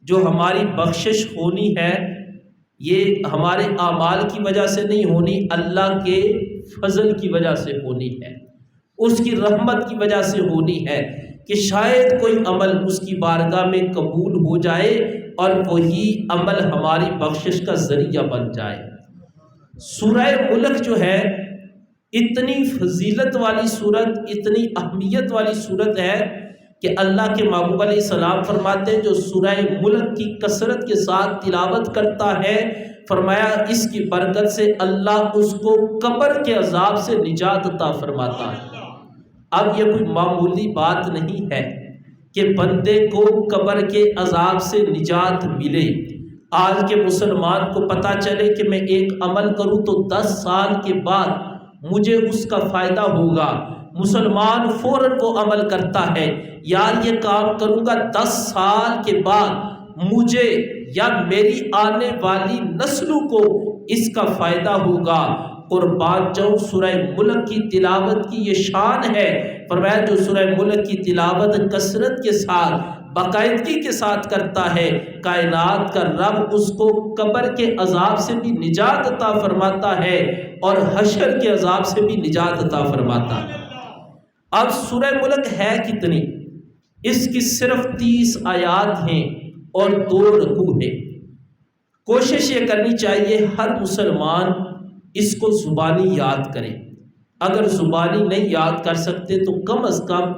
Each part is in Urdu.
جو ہماری بخشش ہونی ہے یہ ہمارے اعمال کی وجہ سے نہیں ہونی، اللہ کے فضل کی وجہ سے ہونی ہے، اس کی رحمت کی وجہ سے ہونی ہے کہ شاید کوئی عمل اس کی بارگاہ میں قبول ہو جائے اور وہی عمل ہماری بخشش کا ذریعہ بن جائے۔ سورہ ملک جو ہے اتنی فضیلت والی صورت، اتنی اہمیت والی صورت ہے کہ اللہ کے محبوب علیہ السلام فرماتے ہیں جو سورہ ملک کی کثرت کے ساتھ تلاوت کرتا ہے، فرمایا اس کی برکت سے اللہ اس کو قبر کے عذاب سے نجات عطا فرماتا ہے۔ اب یہ کوئی معمولی بات نہیں ہے کہ بندے کو قبر کے عذاب سے نجات ملے۔ آج کے مسلمان کو پتہ چلے کہ میں ایک عمل کروں تو 10 سال کے بعد مجھے اس کا فائدہ ہوگا، مسلمان فوراً وہ عمل کرتا ہے، یار یہ کام کروں گا 10 سال کے بعد مجھے یا میری آنے والی نسلوں کو اس کا فائدہ ہوگا۔ قربان جاؤں سورہ ملک کی تلاوت کی یہ شان ہے، فرمایا جو سورہ ملک کی تلاوت کثرت کے ساتھ باقاعدگی کے ساتھ کرتا ہے، کائنات کا رب اس کو قبر کے عذاب سے بھی نجات عطا فرماتا ہے اور حشر کے عذاب سے بھی نجات عطا فرماتا ہے۔ اب سورہ ملک ہے کتنی؟ اس کی صرف 30 آیات ہیں اور 2 رکوع ہیں۔ کوشش یہ کرنی چاہیے ہر مسلمان اس کو زبانی یاد کرے، اگر زبانی نہیں یاد کر سکتے تو کم از کم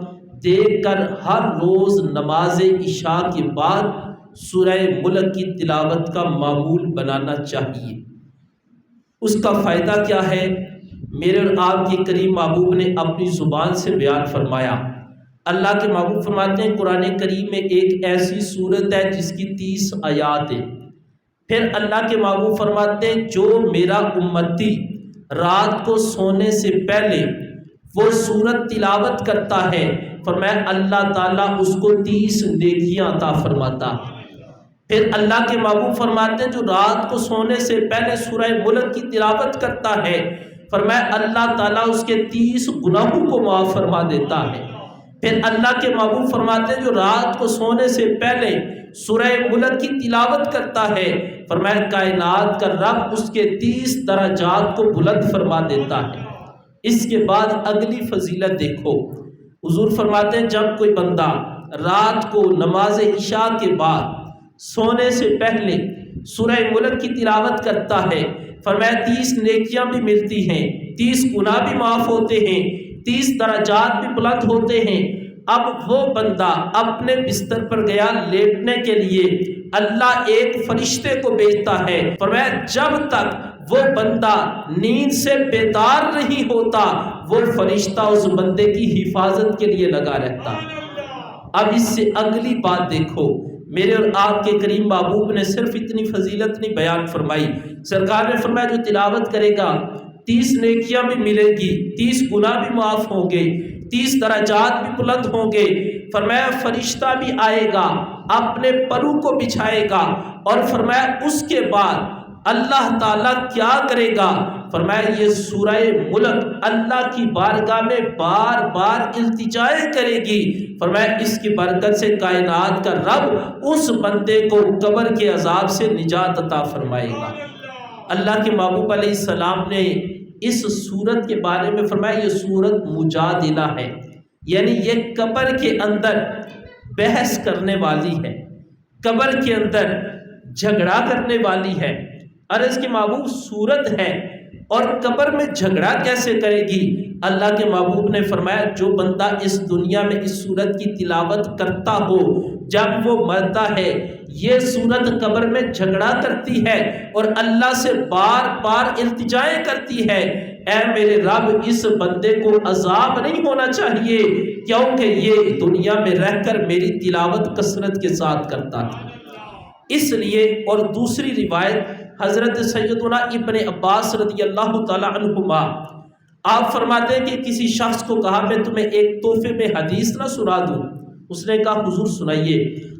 دیکھ کر ہر روز نماز عشاء کے بعد سورہ ملک کی تلاوت کا معمول بنانا چاہیے۔ اس کا فائدہ کیا ہے؟ میرے اور آپ کے کریم محبوب نے اپنی زبان سے بیان فرمایا۔ اللہ کے محبوب فرماتے ہیں قرآن کریم میں ایک ایسی سورت ہے جس کی 30 آیات ہیں۔ پھر اللہ کے محبوب فرماتے ہیں جو میرا امتی رات کو سونے سے پہلے وہ سورت تلاوت کرتا ہے، فرمایا اللہ تعالیٰ اس کو 30 نیکیاں عطا فرماتا۔ پھر اللہ کے محبوب فرماتے ہیں جو رات کو سونے سے پہلے سورہ ملک کی تلاوت کرتا ہے، فرمایا اللہ تعالیٰ اس کے 30 گناہوں کو معاف فرما دیتا ہے۔ پھر اللہ کے محبوب فرماتے ہیں جو رات کو سونے سے پہلے سورہ ملک کی تلاوت کرتا ہے، فرمایا کائنات کا رب اس کے 30 درجات کو بلند فرما دیتا ہے۔ اس کے بعد اگلی فضیلت دیکھو، حضور فرماتے ہیں جب کوئی بندہ رات کو نماز عشاء کے بعد سونے سے پہلے سورہ ملک کی تلاوت کرتا ہے، فرمایا 30 نیکیاں بھی ملتی ہیں، 30 گناہ بھی معاف ہوتے ہیں، 30 درجات بھی بلند ہوتے ہیں۔ اب وہ بندہ اپنے بستر پر گیا لیٹنے کے لیے، اللہ ایک فرشتے کو بھیجتا ہے، فرمایا جب تک وہ بندہ نیند سے بیدار نہیں ہوتا وہ فرشتہ اس بندے کی حفاظت کے لیے لگا رہتا ہے۔ اب اس سے اگلی بات دیکھو، میرے اور آپ کے کریم محبوب نے صرف اتنی فضیلت نہیں بیان فرمائی، سرکار نے فرمایا جو تلاوت کرے گا 30 نیکیاں بھی ملے گی، 30 گناہ بھی معاف ہوں گے، 30 درجات بھی بلند ہوں گے۔ فرمایا فرشتہ بھی آئے گا، اپنے پروں کو بچھائے گا، اور فرمایا اس کے بعد اللہ تعالیٰ کیا کرے گا؟ فرمایا یہ سورہ ملک اللہ کی بارگاہ میں بار بار التجائے کرے گی، فرمایا اس کی برکت سے کائنات کا رب اس بندے کو قبر کے عذاب سے نجات عطا فرمائے گا۔ اللہ کے محبوب علیہ السلام نے اس سورت کے بارے میں فرمایا یہ سورت مجادلہ ہے، یعنی یہ قبر کے اندر بحث کرنے والی ہے، قبر کے اندر جھگڑا کرنے والی ہے۔ عرض کے محبوب سورت ہے اور قبر میں جھگڑا کیسے کرے گی؟ اللہ کے محبوب نے فرمایا جو بندہ اس دنیا میں اس سورت کی تلاوت کرتا ہو، جب وہ مرتا ہے یہ سورت قبر میں جھگڑا کرتی ہے اور اللہ سے بار بار التجائیں کرتی ہے، اے میرے رب اس بندے کو عذاب نہیں ہونا چاہیے کیونکہ یہ دنیا میں رہ کر میری تلاوت کثرت کے ساتھ کرتا تھا۔ اس لیے، اور دوسری روایت حضرت سیدنا ابن عباس رضی اللہ تعالی عنہما آپ فرماتے ہیں کہ کسی شخص کو کہا میں تمہیں ایک تحفے میں حدیث نہ سنا دوں؟ اس نے کہا حضور سنائیے۔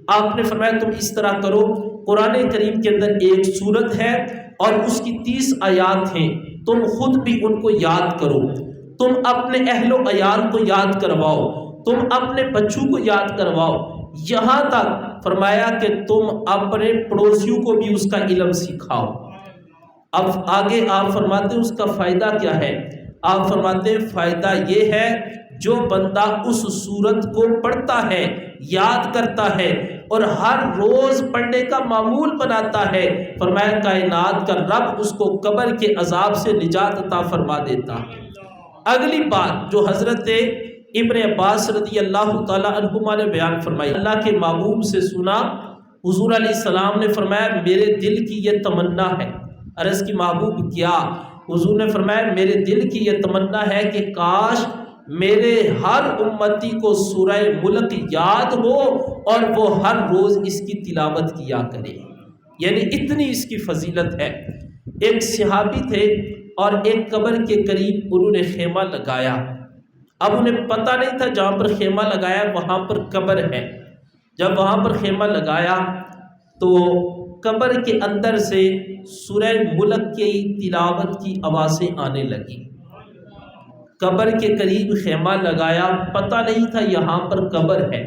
آپ نے فرمایا تم اس طرح کرو، قرآن کریم کے اندر ایک سورت ہے اور اس کی 30 آیات ہیں، تم خود بھی ان کو یاد کرو، تم اپنے اہل و عیال کو یاد کرواؤ، تم اپنے بچوں کو یاد کرواؤ، یہاں تک فرمایا کہ تم اپنے پڑوسیوں کو بھی اس کا علم سکھاؤ۔ اب آگے آپ فرماتے ہیں اس کا فائدہ کیا ہے؟ آپ فرماتے ہیں فائدہ یہ ہے جو بندہ اس سورت کو پڑھتا ہے، یاد کرتا ہے اور ہر روز پڑھنے کا معمول بناتا ہے، فرمایا کائنات کا رب اس کو قبر کے عذاب سے نجات عطا فرما دیتا ہے۔ اگلی بات جو حضرت ابن عباس رضی اللہ تعالی عنہما نے بیان فرمائی، اللہ کے محبوب سے سنا، حضور علیہ السلام نے فرمایا میرے دل کی یہ تمنا ہے۔ عرض کی محبوب کیا؟ حضور نے فرمایا میرے دل کی یہ تمنا ہے کہ کاش میرے ہر امتی کو سورہ ملک یاد ہو اور وہ ہر روز اس کی تلاوت کیا کرے، یعنی اتنی اس کی فضیلت ہے۔ ایک صحابی تھے اور ایک قبر کے قریب انہوں نے خیمہ لگایا۔ اب انہیں پتہ نہیں تھا جہاں پر خیمہ لگایا وہاں پر قبر ہے۔ جب وہاں پر خیمہ لگایا تو قبر کے اندر سے سورہ ملک کی تلاوت کی آوازیں آنے لگی۔ قبر کے قریب خیمہ لگایا، پتہ نہیں تھا یہاں پر قبر ہے،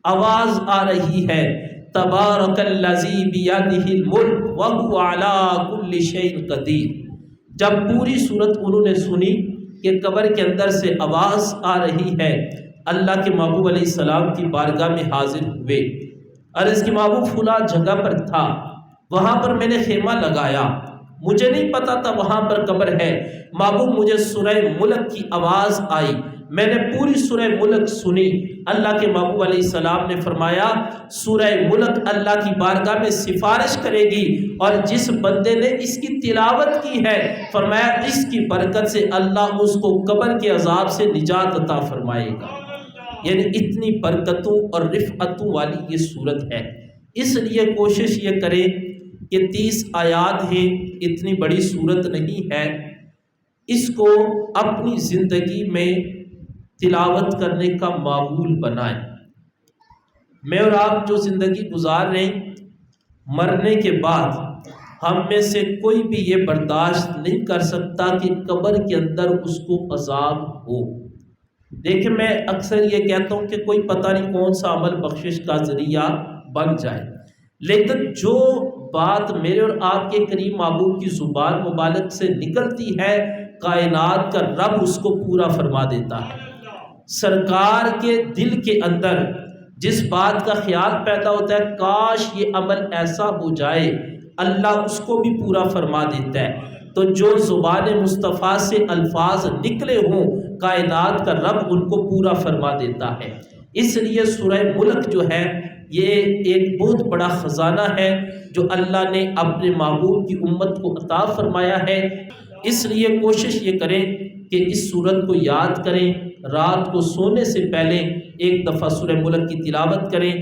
آواز آ رہی ہے تبارک الذی بیدہ الملک وہو علی کل شیء قدیر۔ جب پوری صورت انہوں نے سنی کہ قبر کے اندر سے آواز آ رہی ہے، اللہ کے محبوب علیہ السلام کی بارگاہ میں حاضر ہوئے۔ عرض کی محبوب فلاں جگہ پر تھا، وہاں پر میں نے خیمہ لگایا، مجھے نہیں پتا تھا وہاں پر قبر ہے، محبوب مجھے سورہ ملک کی آواز آئی، میں نے پوری سورہ ملک سنی۔ اللہ کے محبوب علیہ السلام نے فرمایا سورہ ملک اللہ کی بارگاہ میں سفارش کرے گی، اور جس بندے نے اس کی تلاوت کی ہے فرمایا اس کی برکت سے اللہ اس کو قبر کے عذاب سے نجات عطا فرمائے گا۔ یعنی اتنی برکتوں اور رفعتوں والی یہ صورت ہے، اس لیے کوشش یہ کریں کہ 30 آیات ہیں، اتنی بڑی صورت نہیں ہے، اس کو اپنی زندگی میں تلاوت کرنے کا معمول بنائیں۔ میں اور آپ جو زندگی گزار رہے ہیں، مرنے کے بعد ہم میں سے کوئی بھی یہ برداشت نہیں کر سکتا کہ قبر کے اندر اس کو عذاب ہو۔ دیکھیں میں اکثر یہ کہتا ہوں کہ کوئی پتہ نہیں کون سا عمل بخشش کا ذریعہ بن جائے، لیکن جو بات میرے اور آپ کے کریم محبوب کی زبان مبارک سے نکلتی ہے کائنات کا رب اس کو پورا فرما دیتا ہے۔ سرکار کے دل کے اندر جس بات کا خیال پیدا ہوتا ہے کاش یہ عمل ایسا ہو جائے، اللہ اس کو بھی پورا فرما دیتا ہے۔ تو جو زبان مصطفیٰ سے الفاظ نکلے ہوں کائنات کا رب ان کو پورا فرما دیتا ہے۔ اس لیے سورہ ملک جو ہے یہ ایک بہت بڑا خزانہ ہے جو اللہ نے اپنے محبوب کی امت کو عطا فرمایا ہے۔ اس لیے کوشش یہ کریں کہ اس سورت کو یاد کریں، رات کو سونے سے پہلے ایک دفعہ سورہ ملک کی تلاوت کریں۔